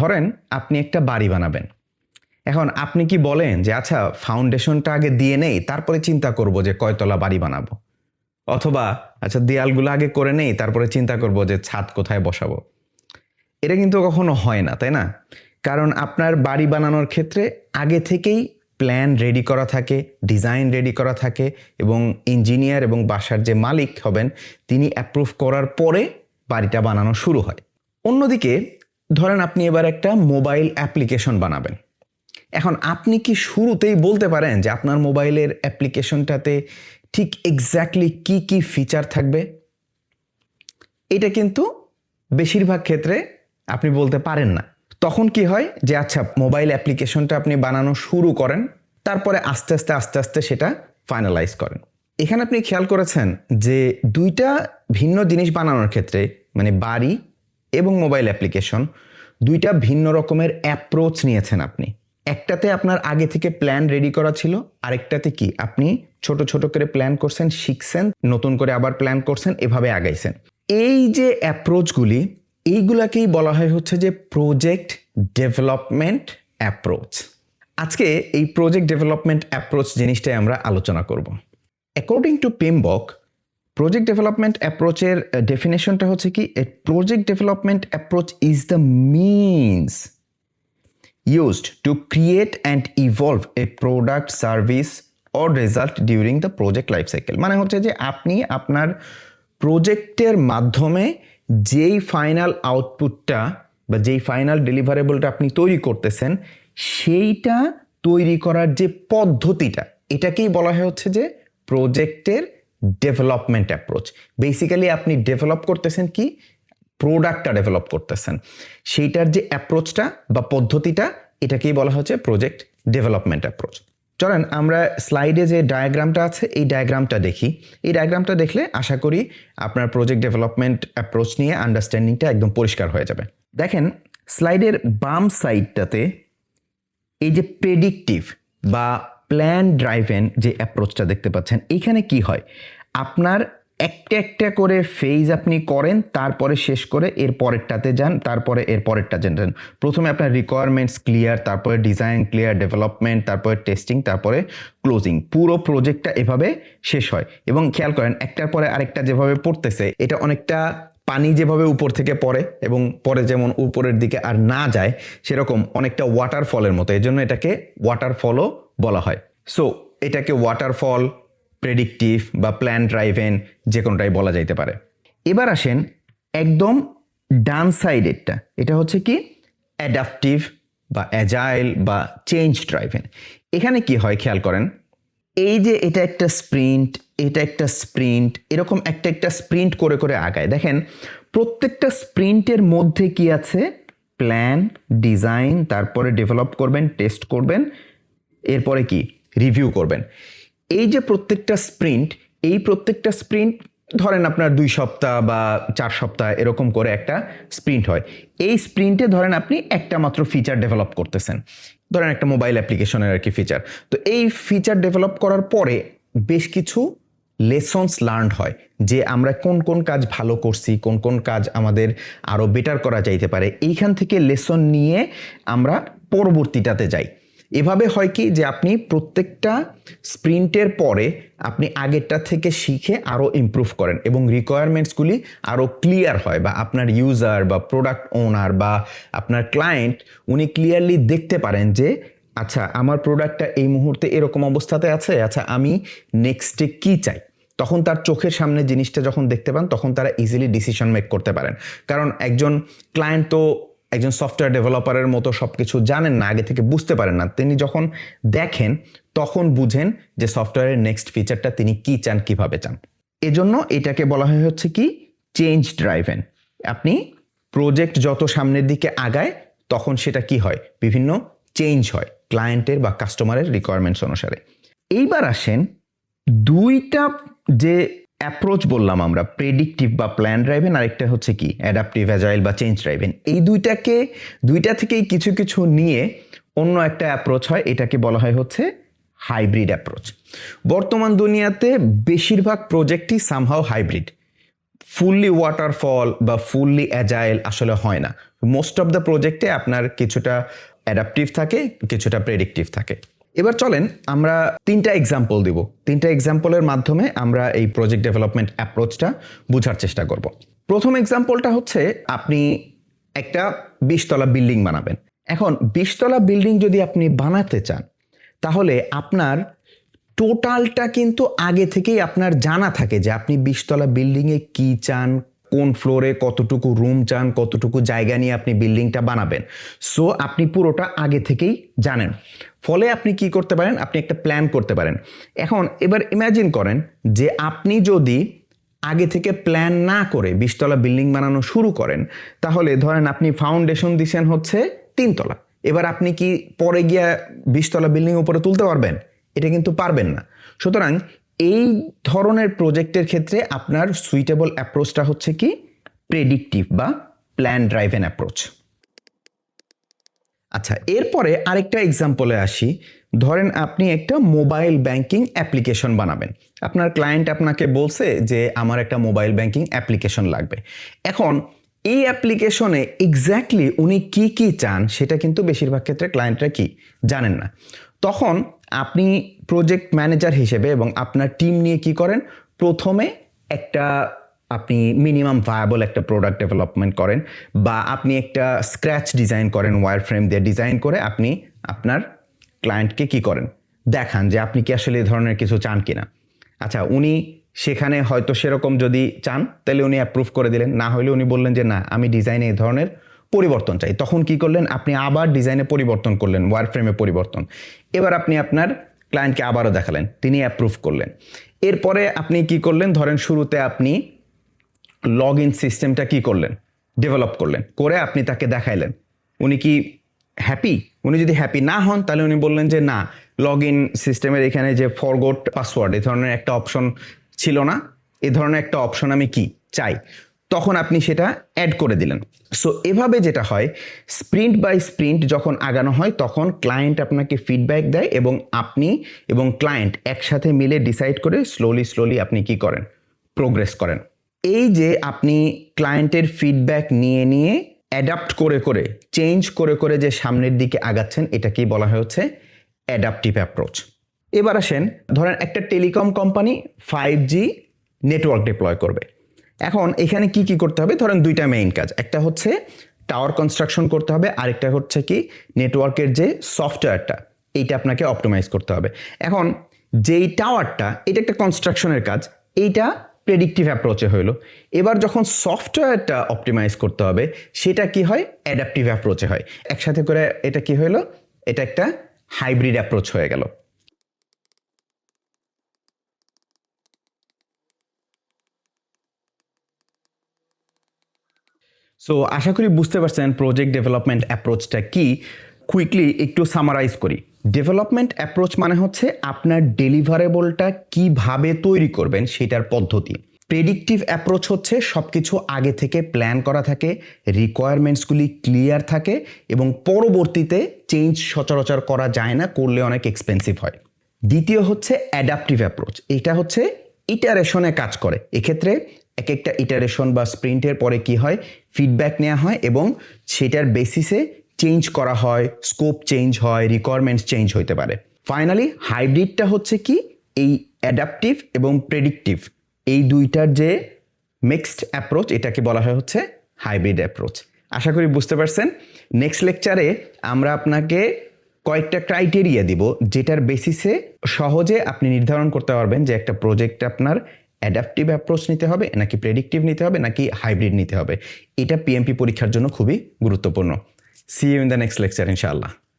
ধরেন আপনি একটা বাড়ি বানাবেন। এখন আপনি কি বলেন যে আচ্ছা ফাউন্ডেশনটা আগে দিয়ে নেই, তারপরে চিন্তা করব যে কয়তলা বাড়ি বানাবো, অথবা আচ্ছা দেয়ালগুলো আগে করে নেই, তারপরে চিন্তা করব যে ছাদ কোথায় বসাবো। এটা কিন্তু কখনো হয় না, তাই না? কারণ আপনার বাড়ি বানানোর ক্ষেত্রে আগে থেকেই প্ল্যান রেডি করা থাকে, ডিজাইন রেডি করা থাকে, এবং ইঞ্জিনিয়ার এবং বাসার যে মালিক হবেন তিনি অ্যাপ্রুভ করার পরে বাড়িটা বানানো শুরু হয়। অন্যদিকে ধরেন আপনি এবার একটা মোবাইল অ্যাপ্লিকেশন বানাবেন। এখন আপনি কি শুরুতেই বলতে পারেন যে আপনার মোবাইলের অ্যাপ্লিকেশনটাতে ঠিক এক্স্যাক্টলি কি কি ফিচার থাকবে? এটা কিন্তু বেশিরভাগ ক্ষেত্রে আপনি বলতে পারেন না। তখন কি হয় যে আচ্ছা মোবাইল অ্যাপ্লিকেশনটা আপনি বানানো শুরু করেন, তারপরে আস্তে আস্তে সেটা ফাইনালাইজ করেন। এখানে আপনি খেয়াল করেছেন যে দুইটা ভিন্ন জিনিস বানানোর ক্ষেত্রে, মানে বাড়ি এবং মোবাইল অ্যাপ্লিকেশন, দুইটা ভিন্ন রকমের অ্যাপ্রোচ নিয়েছেন আপনি। একটাতে আপনার আগে থেকে প্ল্যান রেডি করা ছিল, আরেকটাতে কি আপনি ছোট ছোট করে প্ল্যান করছেন, শিখছেন, নতুন করে আবার প্ল্যান করছেন, এভাবে আগাইছেন। এই যে অ্যাপ্রোচগুলি, এইগুলাকেই বলা হয় হচ্ছে যে প্রজেক্ট ডেভেলপমেন্ট অ্যাপ্রোচ। আজকে এই প্রজেক্ট ডেভেলপমেন্ট অ্যাপ্রোচ জিনিসটাই আমরা আলোচনা করব। According to PMBOK, project development অ্যাপ্রোচের ডেফিনেশনটা হচ্ছে কি, a project development approach is the means used to create and evolve a product, service or result during the project life cycle। মানে হচ্ছে যে আপনি আপনার প্রজেক্টের মাধ্যমে যেই ফাইনাল আউটপুটটা বা যেই ফাইনাল ডেলিভারেবলটা আপনি তৈরি করতেছেন, সেইটা তৈরি করার যে পদ্ধতিটা, এটাকেই বলা হয় হচ্ছে যে প্রজেক্টের ডেভেলপমেন্ট অ্যাপ্রোচ। বেসিক্যালি আপনি ডেভেলপ করতেছেন কি, প্রোডাক্টটা ডেভেলপ করতেছেন, সেইটার যে অ্যাপ্রোচটা বা পদ্ধতিটা, এটাকেই বলা হচ্ছে প্রজেক্ট ডেভেলপমেন্ট অ্যাপ্রোচ। চলেন আমরা স্লাইডে যে ডায়াগ্রামটা আছে এই ডায়াগ্রামটা দেখি। এই ডায়াগ্রামটা দেখলে আশা করি আপনার প্রজেক্ট ডেভেলপমেন্ট অ্যাপ্রোচ নিয়ে আন্ডারস্ট্যান্ডিংটা একদম পরিষ্কার হয়ে যাবে। দেখেন স্লাইডের বাম সাইডটাতে এই যে প্রেডিক্টিভ বা প্ল্যান ড্রাইভেন যে অ্যাপ্রোচটা দেখতে পাচ্ছেন, এইখানে কি হয়, আপনার একটা একটা করে ফেজ আপনি করেন, তারপরে শেষ করে এর পরেরটাতে যান, তারপরে এর পরেরটা যান। প্রথমে আপনার রিকোয়ারমেন্টস ক্লিয়ার, তারপরে ডিজাইন ক্লিয়ার, ডেভেলপমেন্ট, তারপরে টেস্টিং, তারপরে ক্লোজিং। পুরো প্রজেক্টটা এভাবে শেষ হয়। এবং খেয়াল করেন একটার পরে আরেকটা যেভাবে পড়তেছে, এটা অনেকটা পানি যেভাবে উপর থেকে পড়ে এবং পরে যেমন উপরের দিকে আর না যায়, সেরকম অনেকটা ওয়াটারফলের মতো। এই জন্য এটাকে ওয়াটারফলও বলা হয়। সো এটাকে ওয়াটারফল, প্রেডিক্টিভ বা প্ল্যান ড্রাইভেন যে কোনোটাই বলা যাইতে পারে। এবার আসেন একদম ডান সাইডেরটা, এটা হচ্ছে কি অ্যাডাপটিভ বা অ্যাজাইল বা চেঞ্জ ড্রাইভেন। এখানে কি হয় খেয়াল করেন, এই যে এটা একটা স্প্রিন্ট, এটা একটা স্প্রিন্ট, এরকম একটা একটা স্প্রিন্ট করে করে আগায়। দেখেন প্রত্যেকটা স্প্রিন্টের মধ্যে কি আছে, প্ল্যান, ডিজাইন, তারপরে ডেভেলপ করবেন, টেস্ট করবেন, এরপরে কি রিভিউ করবেন। এই যে প্রত্যেকটা স্প্রিন্ট, এই প্রত্যেকটা স্প্রিন্ট ধরেন আপনার 2 সপ্তাহ বা 4 সপ্তাহ এরকম করে একটা স্প্রিন্ট হয়। এই স্প্রিন্টে ধরেন আপনি একটা মাত্র ফিচার ডেভেলপ করতেছেন, ধরেন একটা মোবাইল অ্যাপ্লিকেশনের আর কি ফিচার। তো এই ফিচার ডেভেলপ করার পরে বেশ কিছু লেসন্স লার্নড হয় যে আমরা কোন কোন কাজ ভালো করছি, কোন কোন কাজ আমাদের আরও বেটার করা যাইতে পারে। এইখান থেকে লেসন নিয়ে আমরা পরবর্তীটাতে যাই। এভাবে হয় কি যে আপনি প্রত্যেকটা স্প্রিন্টের পরে আপনি আগেরটা থেকে শিখে আরও ইমপ্রুভ করেন এবং রিকোয়ারমেন্টসগুলি আরও ক্লিয়ার হয়, বা আপনার ইউজার বা প্রোডাক্ট ওনার বা আপনার ক্লায়েন্ট উনি ক্লিয়ারলি দেখতে পারেন যে আচ্ছা আমার প্রোডাক্টটা এই মুহূর্তে এরকম অবস্থাতে আছে, আচ্ছা আমি নেক্সটে কী চাই। তখন তার চোখের সামনে জিনিসটা যখন দেখতে পান, তখন তারা ইজিলি ডিসিশন মেক করতে পারেন। কারণ একজন ক্লায়েন্ট তো একজন সফটওয়্যার ডেভেলপারের মতো সব কিছু জানেন না, আগে থেকে বুঝতে পারেন না। তিনি যখন দেখেন তখন বুঝেন যে সফটওয়্যারের নেক্সট ফিচারটা তিনি কি চান, কিভাবে চান। এজন্য এটাকে বলা হয় হচ্ছে কি চেঞ্জ ড্রাইভেন। আপনি প্রজেক্ট যত সামনের দিকে আগায় তখন সেটা কি হয়, বিভিন্ন চেঞ্জ হয় ক্লায়েন্টের বা কাস্টমারের রিকোয়ারমেন্টস অনুসারে। এইবার আসেন দুইটা যে অ্যাপ্রোচ বললাম আমরা, প্রেডিক্টিভ বা প্ল্যান ড্রাইভেন, আরেকটা হচ্ছে কি অ্যাডাপটিভ, অ্যাজাইল বা চেঞ্জ ড্রাইভেন। এই দুইটা থেকেই কিছু কিছু নিয়ে অন্য একটা অ্যাপ্রোচ হয়, এটাকে বলা হয় হচ্ছে হাইব্রিড অ্যাপ্রোচ। বর্তমান দুনিয়াতে বেশিরভাগ প্রজেক্টই সামহাও হাইব্রিড। ফুললি ওয়াটারফল বা ফুললি অ্যাজাইল আসলে হয় না। মোস্ট অফ দ্য প্রজেক্টে আপনার কিছুটা অ্যাডাপটিভ থাকে, কিছুটা প্রেডিক্টিভ থাকে। এবার চলেন আমরা 3টা এক্সাম্পল দিব। 3টা এক্সাম্পলের মাধ্যমে আমরা এই প্রজেক্ট ডেভেলপমেন্ট অ্যাপ্রোচটা বোঝার চেষ্টা করব। প্রথম এক্সাম্পলটা হচ্ছে আপনি একটা 20 তলা বিল্ডিং বানাবেন। এখন 20 তলা বিল্ডিং যদি আপনি বানাতে চান তাহলে আপনার টোটালটা কিন্তু আগে থেকেই আপনার জানা থাকে যে আপনি 20 তলা বিল্ডিংয়ে কি চান, কোন ফ্লোরে কতটুকু রুম চান, কতটুকু জায়গা নিয়ে আপনি বিল্ডিংটা বানাবেন। সো আপনি পুরোটা আগে থেকেই জানেন। ফলে আপনি কি করতে পারেন, আপনি একটা প্ল্যান করতে পারেন। এখন এবার ইমাজিন করেন যে আপনি যদি আগে থেকে প্ল্যান না করে 20 তলা বিল্ডিং বানানো শুরু করেন, তাহলে ধরেন আপনি ফাউন্ডেশন দিছেন হচ্ছে 3 তলা। এবার আপনি কি পরে গিয়া 20 তলা বিল্ডিং উপরে তুলতে পারবেন? এটা কিন্তু পারবেন না। সুতরাং এই ধরনের প্রজেক্টের ক্ষেত্রে আপনার সুইটেবল অ্যাপ্রোচটা হচ্ছে কি প্রেডিক্টিভ বা প্ল্যান ড্রাইভেন অ্যাপ্রোচ। আচ্ছা, এরপরে আরেকটা এক্সাম্পলে আসি। ধরেন আপনি একটা মোবাইল ব্যাংকিং অ্যাপ্লিকেশন বানাবেন। আপনার ক্লায়েন্ট আপনাকে বলছে যে আমার একটা মোবাইল ব্যাংকিং অ্যাপ্লিকেশন লাগবে। এখন এই অ্যাপ্লিকেশনে এক্স্যাক্টলি উনি কি কি চান সেটা কিন্তু বেশিরভাগ ক্ষেত্রে ক্লায়েন্টরা কি জানেন না। তখন আপনি প্রজেক্ট ম্যানেজার হিসেবে এবং আপনার টিম নিয়ে কি করেন, প্রথমে একটা আপনি মিনিমাম ভায়াবল একটা প্রোডাক্ট ডেভেলপমেন্ট করেন, বা আপনি একটা স্ক্র্যাচ ডিজাইন করেন, ওয়্যার ফ্রেম দিয়ে ডিজাইন করে আপনি আপনার ক্লায়েন্টকে কি করেন, দেখান যে আপনি কি আসলে এই ধরনের কিছু চান কিনা। আচ্ছা, উনি সেখানে হয়তো সেরকম যদি চান তাহলে উনি অ্যাপ্রুভ করে দিলেন, না হলে উনি বললেন যে না আমি ডিজাইনে এই ধরনের পরিবর্তন চাই। তখন কি করলেন, আপনি আবার ডিজাইনে পরিবর্তন করলেন, ওয়্যার ফ্রেমে পরিবর্তন। এবার আপনি আপনার ক্লায়েন্টকে আবারও দেখালেন, তিনি অ্যাপ্রুভ করলেন। এরপরে আপনি কি করলেন, ধরেন শুরুতে আপনি লগ ইন সিস্টেমটা কি করলেন, ডেভেলপ করলেন, করে আপনি তাকে দেখাইলেন। উনি কি হ্যাপি? উনি যদি হ্যাপি না হন তাহলে উনি বললেন যে না, লগ ইন সিস্টেমের এখানে যে ফরগট পাসওয়ার্ড এই ধরনের একটা অপশন ছিল না, এই ধরনের একটা অপশন আমি কি চাই, তখন আপনি সেটা অ্যাড করে দিলেন। সো এভাবে যেটা হয়, স্প্রিন্ট বাই স্প্রিন্ট যখন আগানো হয় তখন ক্লায়েন্ট আপনাকে ফিডব্যাক দেয় এবং আপনি এবং ক্লায়েন্ট একসাথে মিলে ডিসাইড করে স্লোলি আপনি কি করেন, প্রোগ্রেস করেন। এই যে আপনি ক্লায়েন্টের ফিডব্যাক নিয়ে নিয়ে অ্যাডাপ্ট করে করে চেঞ্জ করে করে যে সামনের দিকে আগাচ্ছেন, এটা কি বলা হচ্ছে অ্যাডাপটিভ অ্যাপ্রোচ। এবার আসেন, ধরেন একটা telecom company 5G network deploy করবে। এখন এখানে কি কি করতে হবে, ধরেন 2টা মেইন কাজ, একটা হচ্ছে টাওয়ার কনস্ট্রাকশন করতে হবে, আরেকটা হচ্ছে কি নেটওয়ার্কের যে সফটওয়্যারটা এইটা আপনাকে অপটিমাইজ করতে হবে। এখন যেই টাওয়ারটা, এটা একটা কনস্ট্রাকশনের কাজ, এইটা প্রেডিক্টিভ অ্যাপ্রোচে হইলো। এবার যখন সফটওয়্যারটা অপটিমাইজ করতে হবে সেটা কি হয়, অ্যাডাপটিভ অ্যাপ্রোচে হয়। একসাথে করে এটা কি হইলো, এটা একটা হাইব্রিড অ্যাপ্রোচ হয়ে গেল। সো আশা করি বুঝতে পারছেন প্রজেক্ট ডেভেলপমেন্ট অ্যাপ্রোচটা কি। কুইকলি একটু সামারাইজ করি। ডেভেলপমেন্ট অ্যাপ্রোচ মানে হচ্ছে আপনার ডেলিভারেবলটা কিভাবে তৈরি করবেন সেটার পদ্ধতি। প্রেডিক্টিভ অ্যাপ্রোচ হচ্ছে সব কিছু আগে থেকে প্ল্যান করা থাকে, রিকোয়ারমেন্টসগুলি ক্লিয়ার থাকে এবং পরবর্তীতে চেঞ্জ সচরাচর করা যায় না, করলে অনেক এক্সপেন্সিভ হয়। দ্বিতীয় হচ্ছে অ্যাডাপটিভ অ্যাপ্রোচ, এটা হচ্ছে ইটারেশনে কাজ করে। এক্ষেত্রে এক একটা ইটারেশন বা স্প্রিন্টের পরে কি হয়, ফিডব্যাক নেওয়া হয় এবং সেটার বেসিসে চেঞ্জ করা হয়, স্কোপ চেঞ্জ হয়, রিকোয়ারমেন্টস চেঞ্জ হইতে পারে। ফাইনালি হাইব্রিডটা হচ্ছে কি, এই অ্যাডাপটিভ এবং প্রেডিক্টিভ এই দুইটার যে মিক্সড অ্যাপ্রোচ, এটাকে বলা হয় হচ্ছে হাইব্রিড অ্যাপ্রোচ। আশা করি বুঝতে পারছেন। নেক্সট লেকচারে আমরা আপনাকে কয়েকটা ক্রাইটেরিয়া দিব যেটার বেসিসে সহজে আপনি নির্ধারণ করতে পারবেন যে একটা প্রজেক্ট আপনার অ্যাডাপটিভ অ্যাপ্রোচ নিতে হবে নাকি প্রেডিক্টিভ নিতে হবে নাকি হাইব্রিড নিতে হবে। এটা পিএমপি পরীক্ষার জন্য খুবই গুরুত্বপূর্ণ। See you in the next lecture ইনশাআল্লাহ।